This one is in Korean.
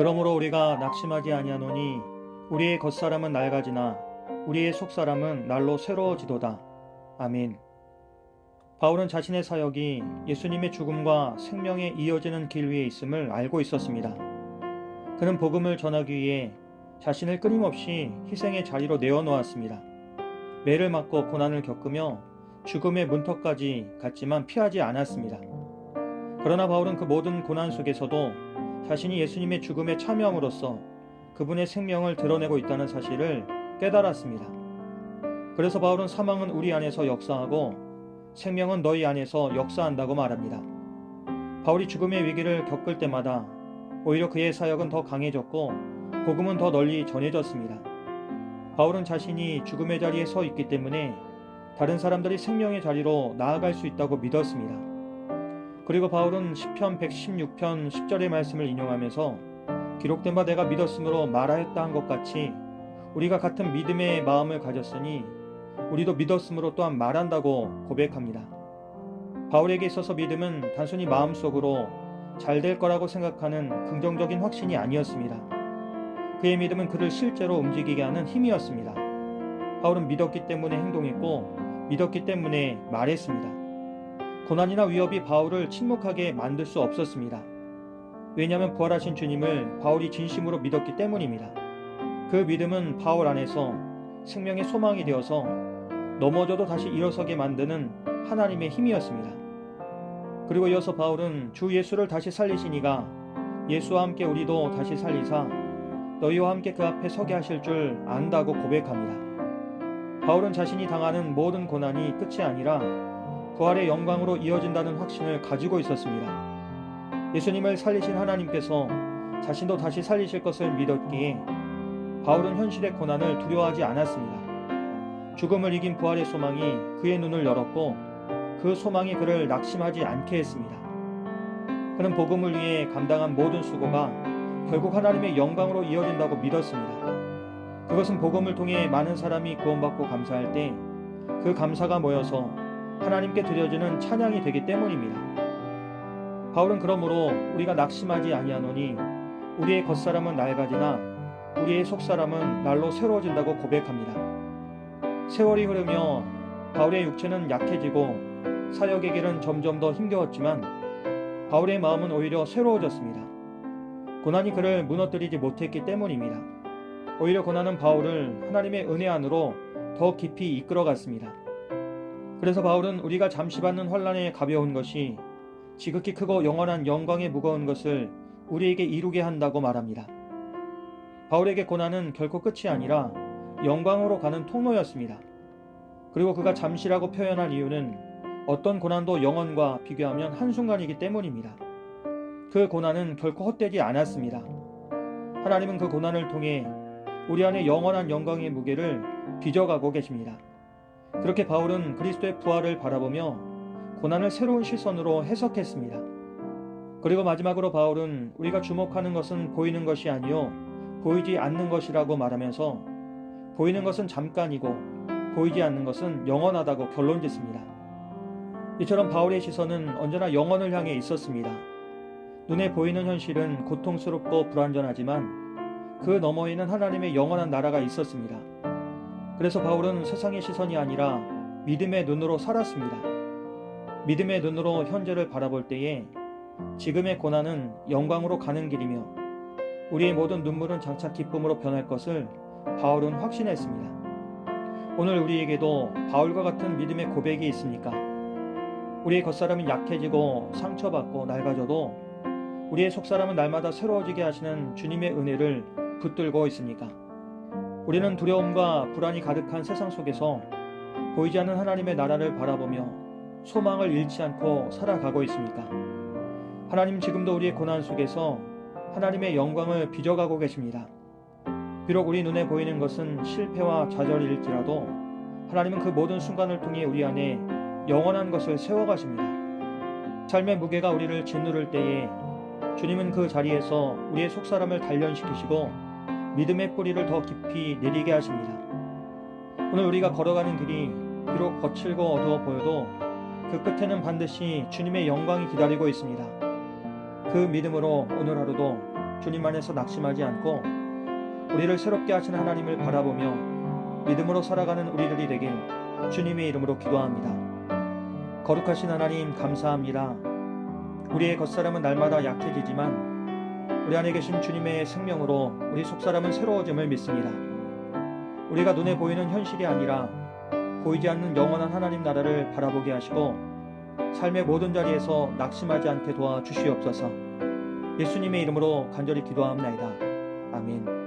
그러므로 우리가 낙심하지 아니하노니 우리의 겉사람은 낡아지나 우리의 속사람은 날로 새로워지도다. 아멘. 바울은 자신의 사역이 예수님의 죽음과 생명에 이어지는 길 위에 있음을 알고 있었습니다. 그는 복음을 전하기 위해 자신을 끊임없이 희생의 자리로 내어놓았습니다. 매를 맞고 고난을 겪으며 죽음의 문턱까지 갔지만 피하지 않았습니다. 그러나 바울은 그 모든 고난 속에서도 자신이 예수님의 죽음에 참여함으로써 그분의 생명을 드러내고 있다는 사실을 깨달았습니다. 그래서 바울은 사망은 우리 안에서 역사하고 생명은 너희 안에서 역사한다고 말합니다. 바울이 죽음의 위기를 겪을 때마다 오히려 그의 사역은 더 강해졌고 복음은 더 널리 전해졌습니다. 바울은 자신이 죽음의 자리에 서 있기 때문에 다른 사람들이 생명의 자리로 나아갈 수 있다고 믿었습니다. 그리고 바울은 시편 116편 10절의 말씀을 인용하면서 기록된 바 내가 믿었으므로 말하였다 한 것 같이 우리가 같은 믿음의 마음을 가졌으니 우리도 믿었으므로 또한 말한다고 고백합니다. 바울에게 있어서 믿음은 단순히 마음속으로 잘 될 거라고 생각하는 긍정적인 확신이 아니었습니다. 그의 믿음은 그를 실제로 움직이게 하는 힘이었습니다. 바울은 믿었기 때문에 행동했고 믿었기 때문에 말했습니다. 고난이나 위협이 바울을 침묵하게 만들 수 없었습니다. 왜냐하면 부활하신 주님을 바울이 진심으로 믿었기 때문입니다. 그 믿음은 바울 안에서 생명의 소망이 되어서 넘어져도 다시 일어서게 만드는 하나님의 힘이었습니다. 그리고 이어서 바울은 주 예수를 다시 살리신 이가 예수와 함께 우리도 다시 살리사 너희와 함께 그 앞에 서게 하실 줄 안다고 고백합니다. 바울은 자신이 당하는 모든 고난이 끝이 아니라 부활의 영광으로 이어진다는 확신을 가지고 있었습니다. 예수님을 살리신 하나님께서 자신도 다시 살리실 것을 믿었기에 바울은 현실의 고난을 두려워하지 않았습니다. 죽음을 이긴 부활의 소망이 그의 눈을 열었고 그 소망이 그를 낙심하지 않게 했습니다. 그는 복음을 위해 감당한 모든 수고가 결국 하나님의 영광으로 이어진다고 믿었습니다. 그것은 복음을 통해 많은 사람이 구원받고 감사할 때 그 감사가 모여서 하나님께 드려지는 찬양이 되기 때문입니다. 바울은 그러므로 우리가 낙심하지 아니하노니 우리의 겉사람은 낡아지나 우리의 속사람은 날로 새로워진다고 고백합니다. 세월이 흐르며 바울의 육체는 약해지고 사역의 길은 점점 더 힘겨웠지만 바울의 마음은 오히려 새로워졌습니다. 고난이 그를 무너뜨리지 못했기 때문입니다. 오히려 고난은 바울을 하나님의 은혜 안으로 더 깊이 이끌어갔습니다. 그래서 바울은 우리가 잠시 받는 환난에 가벼운 것이 지극히 크고 영원한 영광에 무거운 것을 우리에게 이루게 한다고 말합니다. 바울에게 고난은 결코 끝이 아니라 영광으로 가는 통로였습니다. 그리고 그가 잠시라고 표현한 이유는 어떤 고난도 영원과 비교하면 한순간이기 때문입니다. 그 고난은 결코 헛되지 않았습니다. 하나님은 그 고난을 통해 우리 안에 영원한 영광의 무게를 빚어가고 계십니다. 그렇게 바울은 그리스도의 부활을 바라보며 고난을 새로운 시선으로 해석했습니다. 그리고 마지막으로 바울은 우리가 주목하는 것은 보이는 것이 아니요 보이지 않는 것이라고 말하면서 보이는 것은 잠깐이고 보이지 않는 것은 영원하다고 결론짓습니다. 이처럼 바울의 시선은 언제나 영원을 향해 있었습니다. 눈에 보이는 현실은 고통스럽고 불완전하지만 그 너머에는 하나님의 영원한 나라가 있었습니다. 그래서 바울은 세상의 시선이 아니라 믿음의 눈으로 살았습니다. 믿음의 눈으로 현재를 바라볼 때에 지금의 고난은 영광으로 가는 길이며 우리의 모든 눈물은 장차 기쁨으로 변할 것을 바울은 확신했습니다. 오늘 우리에게도 바울과 같은 믿음의 고백이 있습니까? 우리의 겉사람은 약해지고 상처받고 낡아져도 우리의 속사람은 날마다 새로워지게 하시는 주님의 은혜를 붙들고 있습니까? 우리는 두려움과 불안이 가득한 세상 속에서 보이지 않는 하나님의 나라를 바라보며 소망을 잃지 않고 살아가고 있습니까? 하나님 지금도 우리의 고난 속에서 하나님의 영광을 빚어가고 계십니다. 비록 우리 눈에 보이는 것은 실패와 좌절일지라도 하나님은 그 모든 순간을 통해 우리 안에 영원한 것을 세워가십니다. 삶의 무게가 우리를 짓누를 때에 주님은 그 자리에서 우리의 속사람을 단련시키시고 믿음의 뿌리를 더 깊이 내리게 하십니다. 오늘 우리가 걸어가는 길이 비록 거칠고 어두워 보여도 그 끝에는 반드시 주님의 영광이 기다리고 있습니다. 그 믿음으로 오늘 하루도 주님 안에서 낙심하지 않고 우리를 새롭게 하시는 하나님을 바라보며 믿음으로 살아가는 우리들이 되길 주님의 이름으로 기도합니다. 거룩하신 하나님 감사합니다. 우리의 겉사람은 날마다 약해지지만 우리 안에 계신 주님의 생명으로 우리 속사람은 새로워짐을 믿습니다. 우리가 눈에 보이는 현실이 아니라 보이지 않는 영원한 하나님 나라를 바라보게 하시고 삶의 모든 자리에서 낙심하지 않게 도와주시옵소서. 예수님의 이름으로 간절히 기도하옵나이다. 아멘.